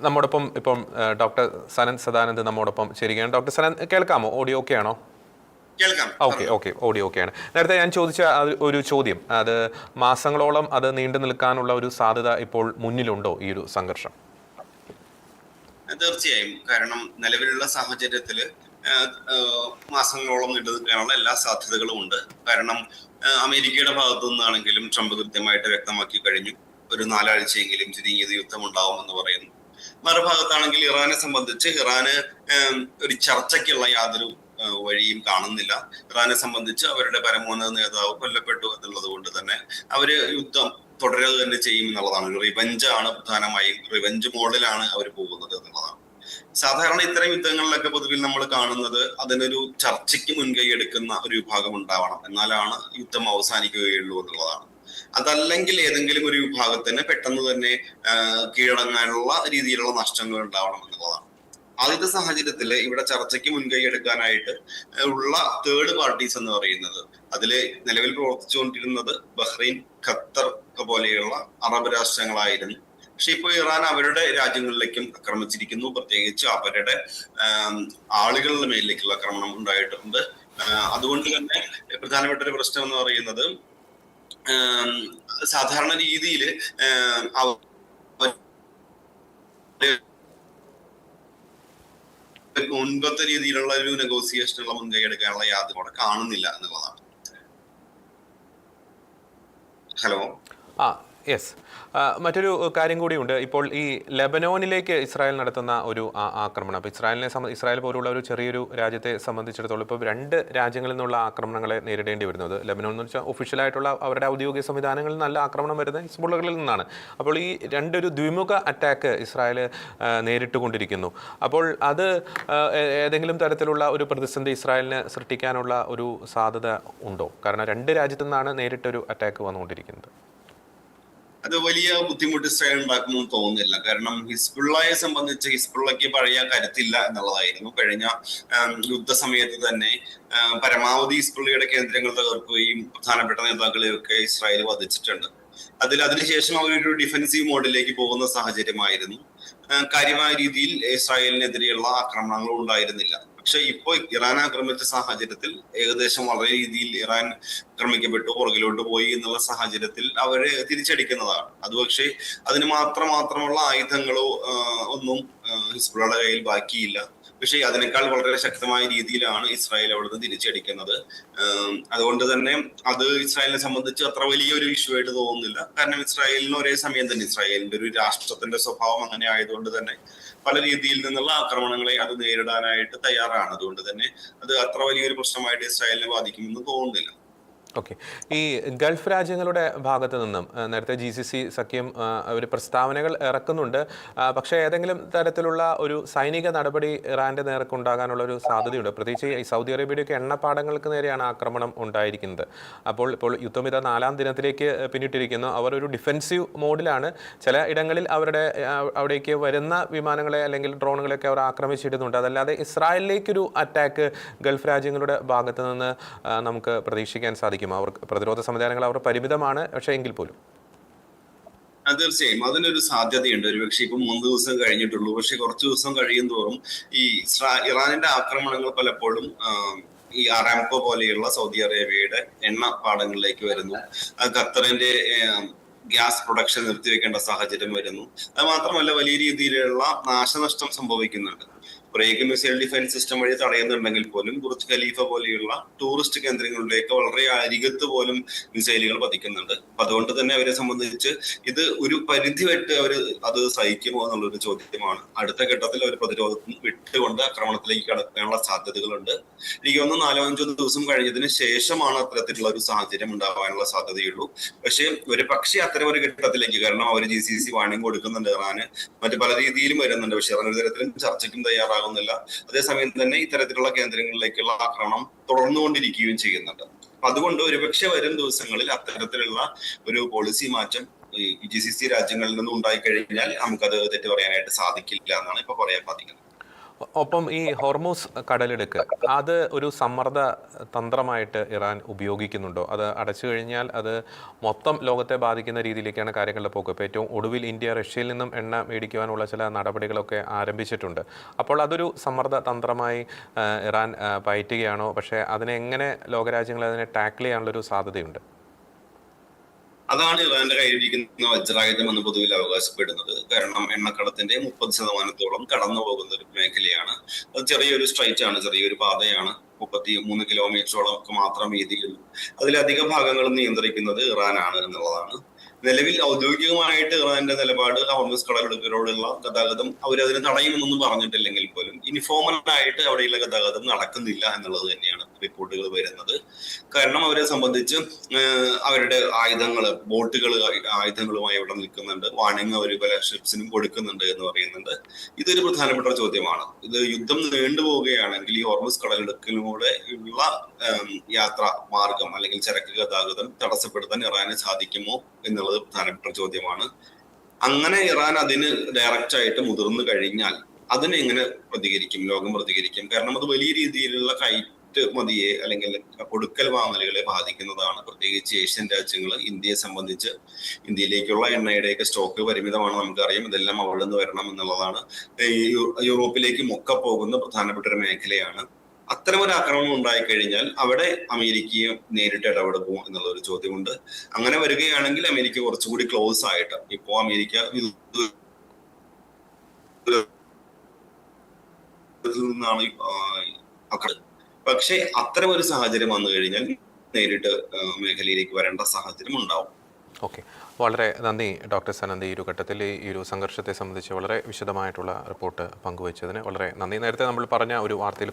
നമ്മോടൊപ്പം ഇപ്പം ഡോക്ടർ സനൻ സദാനന്ദ് നമ്മോടൊപ്പം ചേരുകയാണ്. ഡോക്ടർ സനൻ കേൾക്കാമോ? ഓഡിയോ ഓക്കെ ആണോ? ഓക്കെ ഓഡിയോ ഓക്കെയാണ്. നേരത്തെ ഞാൻ ചോദിച്ച ഒരു ചോദ്യം, അത് മാസങ്ങളോളം അത് നീണ്ടു നിൽക്കാനുള്ള ഒരു സാധ്യത ഇപ്പോൾ മുന്നിലുണ്ടോ ഈ ഒരു സംഘർഷം? തീർച്ചയായും. കാരണം നിലവിലുള്ള സാഹചര്യത്തിൽ മാസങ്ങളോളം നീണ്ടു നിൽക്കാനുള്ള എല്ലാ സാധ്യതകളും ഉണ്ട്. കാരണം അമേരിക്കയുടെ ഭാഗത്തു നിന്നാണെങ്കിലും ട്രംപ് കൃത്യമായിട്ട് വ്യക്തമാക്കി കഴിഞ്ഞു, ഒരു 4 ആഴ്ചയെങ്കിലും ചുരുങ്ങിയ യുദ്ധം ഉണ്ടാവുമെന്ന് പറയുന്നു. മറുഭാഗത്താണെങ്കിൽ ഇറാനെ സംബന്ധിച്ച് ഇറാന് ഒരു ചർച്ചയ്ക്കുള്ള യാതൊരു വഴിയും കാണുന്നില്ല. ഇറാനെ സംബന്ധിച്ച് അവരുടെ പരമോന്നത നേതാവ് കൊല്ലപ്പെട്ടു എന്നുള്ളത് കൊണ്ട് തന്നെ അവര് യുദ്ധം തുടരുക തന്നെ ചെയ്യും എന്നുള്ളതാണ്. റിവെഞ്ച് ആണ് പ്രധാനമായും, റിവെഞ്ച് മോഡിലാണ് അവർ പോകുന്നത് എന്നുള്ളതാണ്. സാധാരണ ഇത്തരം യുദ്ധങ്ങളിലൊക്കെ പൊതുവിൽ നമ്മൾ കാണുന്നത് അതിനൊരു ചർച്ചയ്ക്ക് മുൻകൈ എടുക്കുന്ന ഒരു വിഭാഗം ഉണ്ടാവണം, എന്നാലാണ് യുദ്ധം അവസാനിക്കുകയുള്ളൂ എന്നുള്ളതാണ്. അതല്ലെങ്കിൽ ഏതെങ്കിലും ഒരു വിഭാഗത്തിന് പെട്ടെന്ന് തന്നെ കീഴടങ്ങാനുള്ള രീതിയിലുള്ള നഷ്ടങ്ങൾ ഉണ്ടാവണം എന്നുള്ളതാണ്. ആദ്യത്തെ സാഹചര്യത്തിൽ ഇവിടെ ചർച്ചയ്ക്ക് മുൻകൈ എടുക്കാനായിട്ട് ഉള്ള തേർഡ് പാർട്ടീസ് എന്ന് പറയുന്നത്, അതില് നിലവിൽ പ്രവർത്തിച്ചുകൊണ്ടിരുന്നത് ബഹ്റൈൻ, ഖത്തർ പോലെയുള്ള അറബ് രാഷ്ട്രങ്ങളായിരുന്നു. പക്ഷെ ഇപ്പോൾ ഇറാൻ അവരുടെ രാജ്യങ്ങളിലേക്കും ആക്രമിച്ചിരിക്കുന്നു. പ്രത്യേകിച്ച് അവരുടെ ആളുകളുടെ മേലിലേക്കുള്ള ആക്രമണം ഉണ്ടായിട്ടുണ്ട്. അതുകൊണ്ട് തന്നെ പ്രധാനപ്പെട്ട ഒരു പ്രശ്നം എന്ന് പറയുന്നത്, സാധാരണ രീതിയിൽ മുൻപത്തെ രീതിയിലുള്ള ഒരു നെഗോസിയേഷനുള്ള മുൻകൈ എടുക്കാനുള്ള യാതൊരു അവിടെ കാണുന്നില്ല എന്നുള്ളതാണ്. ഹലോ. യെസ്. മറ്റൊരു കാര്യം കൂടിയുണ്ട്. ഇപ്പോൾ ഈ ലെബനോനിലേക്ക് ഇസ്രായേൽ നടത്തുന്ന ഒരു ആക്രമണം, അപ്പോൾ ഇസ്രായേൽ പോലുള്ള ഒരു ചെറിയൊരു രാജ്യത്തെ സംബന്ധിച്ചിടത്തോളം ഇപ്പോൾ 2 രാജ്യങ്ങളിൽ നിന്നുള്ള ആക്രമണങ്ങളെ നേരിടേണ്ടി വരുന്നത്. ലെബനോൻ എന്ന് വെച്ചാൽ ഒഫീഷ്യലായിട്ടുള്ള അവരുടെ ഔദ്യോഗിക സംവിധാനങ്ങളിൽ നല്ല ആക്രമണം വരുന്നത് ഹിസ്ബുള്ളകളിൽ നിന്നാണ്. അപ്പോൾ ഈ ഒരു ദ്വിമുഖ അറ്റാക്ക് ഇസ്രായേൽ നേരിട്ടുകൊണ്ടിരിക്കുന്നു. അപ്പോൾ അത് ഏതെങ്കിലും തരത്തിലുള്ള ഒരു പ്രതിസന്ധി ഇസ്രായേലിന് സൃഷ്ടിക്കാനുള്ള ഒരു സാധ്യത ഉണ്ടോ? കാരണം 2 രാജ്യത്തു നിന്നാണ് നേരിട്ടൊരു അറ്റാക്ക് വന്നുകൊണ്ടിരിക്കുന്നത്. അത് വലിയ ബുദ്ധിമുട്ട് ഇസ്രായേൽ ഉണ്ടാക്കുമെന്ന് തോന്നുന്നില്ല. കാരണം ഹിസ്ബുള്ളയെ സംബന്ധിച്ച് ഹിസ്ബുള്ളയ്ക്ക് പഴയ കരുത്തില്ല എന്നുള്ളതായിരുന്നു. കഴിഞ്ഞ യുദ്ധ സമയത്ത് തന്നെ പരമാവധി ഹിസ്ബുള്ളയുടെ കേന്ദ്രങ്ങൾ തകർക്കുകയും പ്രധാനപ്പെട്ട നേതാക്കളെയൊക്കെ ഇസ്രായേൽ വധിച്ചിട്ടുണ്ട്. അതിനുശേഷം അവരൊരു ഡിഫൻസീവ് മോഡിലേക്ക് പോകുന്ന സാഹചര്യമായിരുന്നു. കാര്യമായ രീതിയിൽ ഇസ്രായേലിനെതിരെയുള്ള ആക്രമണങ്ങൾ ഉണ്ടായിരുന്നില്ല. പക്ഷെ ഇപ്പോൾ ഇറാൻ ആക്രമിച്ച സാഹചര്യത്തിൽ ഏകദേശം വളരെ രീതിയിൽ ഇറാൻ ആക്രമിക്കപ്പെട്ടു, പുറകിലോട്ട് പോയി എന്നുള്ള സാഹചര്യത്തിൽ അവരെ തിരിച്ചടിക്കുന്നതാണ്. അത് പക്ഷേ അതിന് മാത്രമുള്ള ആയുധങ്ങളോ ഒന്നും ഹിസ്ബുള്ളയുടെ കയ്യിൽ ബാക്കിയില്ല. പക്ഷേ അതിനേക്കാൾ വളരെ ശക്തമായ രീതിയിലാണ് ഇസ്രായേൽ അവിടുന്ന് തിരിച്ചടിക്കുന്നത്. അതുകൊണ്ട് തന്നെ അത് ഇസ്രായേലിനെ സംബന്ധിച്ച് അത്ര വലിയൊരു ഇഷ്യൂ ആയിട്ട് തോന്നുന്നില്ല. കാരണം ഇസ്രായേലിന് ഒരേ സമയം തന്നെ ഇസ്രായേലിന്റെ ഒരു രാഷ്ട്രത്തിന്റെ സ്വഭാവം അങ്ങനെ ആയതുകൊണ്ട് തന്നെ പല രീതിയിൽ നിന്നുള്ള ആക്രമണങ്ങളെ അത് നേരിടാനായിട്ട് തയ്യാറാണ്. അതുകൊണ്ട് തന്നെ അത് അത്ര വലിയൊരു പ്രശ്നമായിട്ട് ഇസ്രായേലിനെ ബാധിക്കുമെന്ന് തോന്നുന്നില്ല. ഓക്കെ. ഈ ഗൾഫ് രാജ്യങ്ങളുടെ ഭാഗത്തു നിന്നും നേരത്തെ GCC സഖ്യം ഒരു പ്രസ്താവനകൾ ഇറക്കുന്നുണ്ട്. പക്ഷേ ഏതെങ്കിലും തരത്തിലുള്ള ഒരു സൈനിക നടപടി ഇറാന്റെ നേർക്ക് ഉണ്ടാകാനുള്ള ഒരു സാധ്യതയുണ്ട്. പ്രത്യേകിച്ച് ഈ സൗദി അറേബ്യയുടെയൊക്കെ എണ്ണപ്പാടങ്ങൾക്ക് നേരെയാണ് ആക്രമണം ഉണ്ടായിരിക്കുന്നത്. ഇപ്പോൾ യുദ്ധം ഇത് 4ാം ദിനത്തിലേക്ക് പിന്നിട്ടിരിക്കുന്നു. അവർ ഒരു ഡിഫെൻസീവ് മോഡിലാണ്. ചില ഇടങ്ങളിൽ അവിടേക്ക് വരുന്ന വിമാനങ്ങളെ അല്ലെങ്കിൽ ഡ്രോണുകളെയൊക്കെ അവർ ആക്രമിച്ചിടുന്നുണ്ട്. അതല്ലാതെ ഇസ്രായേലിലേക്കൊരു അറ്റാക്ക് ഗൾഫ് രാജ്യങ്ങളുടെ ഭാഗത്തു നിന്ന് നമുക്ക് പ്രതീക്ഷിക്കാൻ സാധിക്കും. അവർ പ്രതിരോധ സംവിധാനങ്ങൾ അവർ പരിമിതമാണ്, പക്ഷേ എങ്കിൽ പോലും തീർച്ചയായും അതിനൊരു സാധ്യതയുണ്ട്. ഒരുപക്ഷെ ഇപ്പം 3 ദിവസം കഴിഞ്ഞിട്ടുള്ളൂ. പക്ഷെ കുറച്ച് ദിവസം കഴിയും തോറും ഈ ഇറാനിന്റെ ആക്രമണങ്ങൾ പലപ്പോഴും ഈ അറാംകോ പോലെയുള്ള സൗദി അറേബ്യയുടെ എണ്ണ പാടങ്ങളിലേക്ക് വരുന്നു. ഖത്തറിന്റെ ഗ്യാസ് പ്രൊഡക്ഷൻ നിർത്തിവെക്കേണ്ട സാഹചര്യം വരുന്നു. അത് മാത്രമല്ല വലിയ രീതിയിലുള്ള നാശനഷ്ടം സംഭവിക്കുന്നുണ്ട്. ബ്രേക്ക് മിസൈൽ ഡിഫൻസ് സിസ്റ്റം വഴി തടയുന്നുണ്ടെങ്കിൽ പോലും ബുർജ് ഖലീഫ പോലെയുള്ള ടൂറിസ്റ്റ് കേന്ദ്രങ്ങളിലേക്ക് വളരെ അരികത്ത് പോലും മിസൈലുകൾ പതിക്കുന്നുണ്ട്. അപ്പൊ അതുകൊണ്ട് തന്നെ അവരെ സംബന്ധിച്ച് ഇത് ഒരു പരിധി വിട്ട് അവർ അത് സഹിക്കുമോ എന്നുള്ളൊരു ചോദ്യമാണ്. അടുത്ത ഘട്ടത്തിൽ അവർ പ്രതിരോധത്തിൽ വിട്ടുകൊണ്ട് ആക്രമണത്തിലേക്ക് കടക്കാനുള്ള സാധ്യതകളുണ്ട്. എനിക്ക് തോന്നുന്നു 4-5 ദിവസം കഴിഞ്ഞതിന് ശേഷമാണ് അത്തരത്തിലുള്ള ഒരു സാഹചര്യം ഉണ്ടാവാനുള്ള സാധ്യതയുള്ളൂ. പക്ഷെ അത്തരം ഒരു ഘട്ടത്തിലേക്ക്, കാരണം അവർ GCC വാണിംഗ് കൊടുക്കുന്നുണ്ട്, ഇറാന് മറ്റു പല രീതിയിലും വരുന്നുണ്ട്. പക്ഷെ ഇറാൻ ഒരു തരത്തിലും ചർച്ചയ്ക്കും തയ്യാറാകുന്നില്ല. അതേസമയം തന്നെ ഇത്തരത്തിലുള്ള കേന്ദ്രങ്ങളിലേക്കുള്ള ആക്രമണം തുടർന്നുകൊണ്ടിരിക്കുകയും ചെയ്യുന്നുണ്ട്. അതുകൊണ്ട് ഒരുപക്ഷെ വരും ദിവസങ്ങളിൽ അത്തരത്തിലുള്ള ഒരു പോളിസി മാറ്റം GCC രാജ്യങ്ങളിൽ നിന്നും ഉണ്ടായി കഴിഞ്ഞാൽ നമുക്കത് തെറ്റു പറയാനായിട്ട് സാധിക്കില്ല എന്നാണ് ഇപ്പൊ പറയാൻ സാധിക്കുന്നത്. ഒപ്പം ഈ ഹോർമൂസ് കടലിടുക്ക് അത് ഒരു സമ്മർദ്ദ തന്ത്രമായിട്ട് ഇറാൻ ഉപയോഗിക്കുന്നുണ്ടോ? അത് അടച്ചു കഴിഞ്ഞാൽ അത് മൊത്തം ലോകത്തെ ബാധിക്കുന്ന രീതിയിലേക്കാണ് കാര്യങ്ങളുടെ പോക്ക്. ഇപ്പോൾ ഏറ്റവും ഒടുവിൽ ഇന്ത്യ റഷ്യയിൽ നിന്നും എണ്ണ മേടിക്കുവാനുള്ള ചില നടപടികളൊക്കെ ആരംഭിച്ചിട്ടുണ്ട്. അപ്പോൾ അതൊരു സമ്മർദ്ദ തന്ത്രമായി ഇറാൻ പയറ്റുകയാണോ? പക്ഷേ അതിനെ എങ്ങനെ ലോകരാജ്യങ്ങൾ അതിനെ ടാക്കിൾ ചെയ്യാനുള്ളൊരു സാധ്യതയുണ്ട്? അതാണ് ഇറാന്റെ കയ്യിലിരിക്കുന്ന വജ്രായുധം എന്ന് പൊതുവിൽ അവകാശപ്പെടുന്നത്. കാരണം എണ്ണക്കടത്തിന്റെ 30% കടന്നു പോകുന്ന ഒരു മേഖലയാണ്. അത് ചെറിയൊരു സ്ട്രൈറ്റ് ആണ്, ചെറിയൊരു പാതയാണ്. 33 കിലോമീറ്ററോളം ഒക്കെ മാത്രം വീതിയുള്ളൂ. അതിലധിക ഭാഗങ്ങളും നിയന്ത്രിക്കുന്നത് ഇറാനാണ് എന്നുള്ളതാണ്. നിലവിൽ ഔദ്യോഗികമായിട്ട് ഇറാന്റെ നിലപാട് ഹോർമസ് കടലിടുക്കിലൂടെയുള്ള ഗതാഗതം അവരതിന് തടയുമെന്നൊന്നും പറഞ്ഞിട്ടില്ലെങ്കിൽ പോലും ഇൻഫോർമലായിട്ട് അവിടെയുള്ള ഗതാഗതം നടക്കുന്നില്ല എന്നുള്ളത് തന്നെയാണ് റിപ്പോർട്ടുകൾ വരുന്നത്. കാരണം അവരെ സംബന്ധിച്ച് അവരുടെ ആയുധങ്ങള്, ബോട്ടുകൾ ആയുധങ്ങളുമായി അവിടെ നിൽക്കുന്നുണ്ട്. വാണിംഗ് അവർ പല ഷിപ്സിനും കൊടുക്കുന്നുണ്ട് എന്ന് പറയുന്നുണ്ട്. ഇതൊരു പ്രധാനപ്പെട്ട ചോദ്യമാണ്. ഇത് യുദ്ധം നീണ്ടുപോവുകയാണെങ്കിൽ ഈ ഹോർമസ് കടലിടുക്കിലൂടെ ഉള്ള യാത്രാ മാർഗം അല്ലെങ്കിൽ ചരക്ക് ഗതാഗതം തടസ്സപ്പെടുത്താൻ ഇറാന് സാധിക്കുമോ എന്നുള്ളത് പ്രധാനപ്പെട്ട ചോദ്യമാണ്. അങ്ങനെ ഇറാൻ അതിന് ഡയറക്റ്റ് ആയിട്ട് മുതിർന്നു കഴിഞ്ഞാൽ അതിനെങ്ങനെ പ്രതികരിക്കും, ലോകം പ്രതികരിക്കും? കാരണം അത് വലിയ രീതിയിലുള്ള കയറ്റുമതിയെ അല്ലെങ്കിൽ കൊടുക്കൽ വാങ്ങലുകളെ ബാധിക്കുന്നതാണ്. പ്രത്യേകിച്ച് ഏഷ്യൻ രാജ്യങ്ങൾ, ഇന്ത്യയെ സംബന്ധിച്ച് ഇന്ത്യയിലേക്കുള്ള എണ്ണയുടെയൊക്കെ സ്റ്റോക്ക് പരിമിതമാണ്, നമുക്കറിയാം. ഇതെല്ലാം അവിടെ നിന്ന് വരണം എന്നുള്ളതാണ്. യൂറോപ്പിലേക്കും ഒക്കെ പോകുന്ന പ്രധാനപ്പെട്ട ഒരു മേഖലയാണ്. അത്തരമൊരു ആക്രമണം ഉണ്ടായിക്കഴിഞ്ഞാൽ അവിടെ അമേരിക്കയെ നേരിട്ട് ഇടപെടുമോ എന്നുള്ള ഒരു ചോദ്യമുണ്ട്. അങ്ങനെ വരികയാണെങ്കിൽ അമേരിക്ക കുറച്ചുകൂടി ക്ലോസ് ആയിട്ട്, ഇപ്പോ അമേരിക്ക നിന്നാണ് പക്ഷെ അത്തരം ഒരു സാഹചര്യം വന്നു കഴിഞ്ഞാൽ നേരിട്ട് മേഖലയിലേക്ക് വരേണ്ട സാഹചര്യം ഉണ്ടാവും. ഓക്കെ, വളരെ നന്ദി ഡോക്ടർ സനന്ദി. ഈ ഒരു ഘട്ടത്തിൽ ഈ ഒരു സംഘർഷത്തെ സംബന്ധിച്ച് വളരെ വിശദമായിട്ടുള്ള റിപ്പോർട്ട് പങ്കുവച്ചതിന് വളരെ നന്ദി. നേരത്തെ നമ്മൾ പറഞ്ഞ ഒരു വാർത്തയിൽ